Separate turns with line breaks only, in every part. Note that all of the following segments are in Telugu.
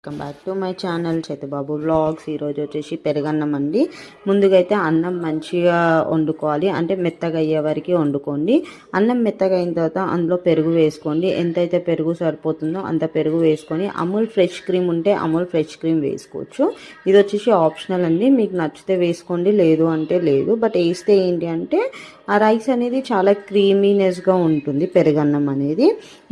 Welcome back to my channel Chethubabu vlogs. ఈరోజు వచ్చేసి పెరుగన్నం అండి. ముందుగా అయితే అన్నం మంచిగా వండుకోవాలి, అంటే మెత్తగా అయ్యే వరకు వండుకోండి. అన్నం మెత్తగా అయిన తర్వాత అందులో పెరుగు వేసుకోండి. ఎంతైతే పెరుగు సరిపోతుందో అంత పెరుగు వేసుకొని అమూల్ ఫ్రెష్ క్రీమ్ ఉంటే అమూల్ ఫ్రెష్ క్రీమ్ వేసుకోవచ్చు. ఇది వచ్చేసి ఆప్షనల్ అండి, మీకు నచ్చితే వేసుకోండి, లేదు అంటే లేదు. బట్ వేస్తే ఏంటి అంటే ఆ రైస్ అనేది చాలా క్రీమీనెస్గా ఉంటుంది పెరుగన్నం అనేది.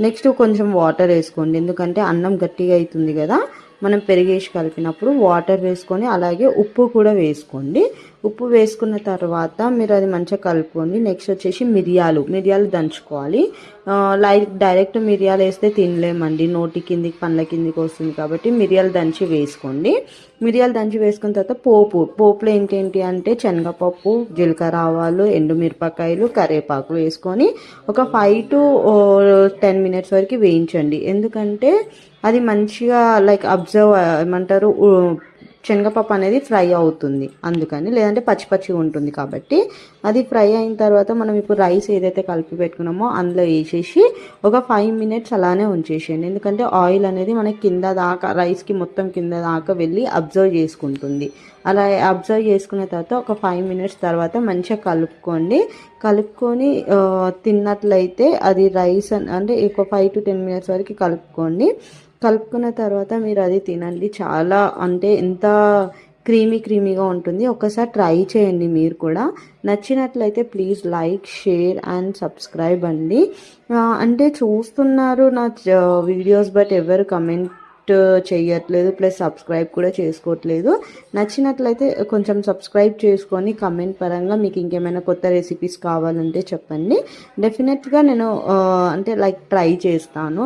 నెక్స్ట్ కొంచెం వాటర్ వేసుకోండి, ఎందుకంటే అన్నం గట్టిగా అవుతుంది కదా. మనం పెరిగేసి కలిపినప్పుడు వాటర్ వేసుకొని అలాగే ఉప్పు కూడా వేసుకోండి. ఉప్పు వేసుకున్న తర్వాత మీరు అది మంచిగా కలుపుకోండి. నెక్స్ట్ వచ్చేసి మిరియాలు దంచుకోవాలి. లైక్ డైరెక్ట్ మిరియాలు వేస్తే తినలేమండి, నోటి కిందికి పండ్ల కిందికి వస్తుంది కాబట్టి మిరియాలు దంచి వేసుకోండి. మిరియాలు దంచి వేసుకున్న తర్వాత పోపులో ఏంటి అంటే శనగపప్పు, జీలకర్ర, ఆవాలు, ఎండుమిరపకాయలు, కరివేపాకు వేసుకొని ఒక 5 to 10 minutes వరకు వేయించండి. ఎందుకంటే అది మంచిగా లైక్ అబ్జర్వ్ ఏమంటారు, శనగపప్పు అనేది ఫ్రై అవుతుంది అందుకని, లేదంటే పచ్చి ఉంటుంది కాబట్టి. అది ఫ్రై అయిన తర్వాత మనం ఇప్పుడు రైస్ ఏదైతే కలిపి పెట్టుకున్నామో అందులో వేసేసి ఒక 5 minutes అలానే ఉంచేసేయండి. ఎందుకంటే ఆయిల్ అనేది మనకి కింద దాకా, రైస్కి మొత్తం కింద దాకా వెళ్ళి అబ్జర్వ్ చేసుకుంటుంది. అలా అబ్జర్వ్ చేసుకున్న తర్వాత ఒక 5 minutes తర్వాత మంచిగా కలుపుకొని తిన్నట్లయితే అది రైస్ అంటే ఒక 5 to 10 minutes వరకు కలుపుకున్న తర్వాత మీరు అది తినండి. చాలా అంటే ఎంత క్రీమీగా ఉంటుంది. ఒకసారి ట్రై చేయండి మీరు కూడా. నచ్చినట్లయితే please like, share and subscribe అండి. అంటే చూస్తున్నారు నా వీడియోస్, బట్ ఎవరు కమెంట్ చేయట్లేదు, ప్లస్ సబ్స్క్రైబ్ కూడా చేసుకోవట్లేదు. నచ్చినట్లయితే కొంచెం సబ్స్క్రైబ్ చేసుకొని కమెంట్ పరంగా మీకు ఇంకేమైనా కొత్త రెసిపీస్ కావాలంటే చెప్పండి. డెఫినెట్గా నేను అంటే లైక్ ట్రై చేస్తాను.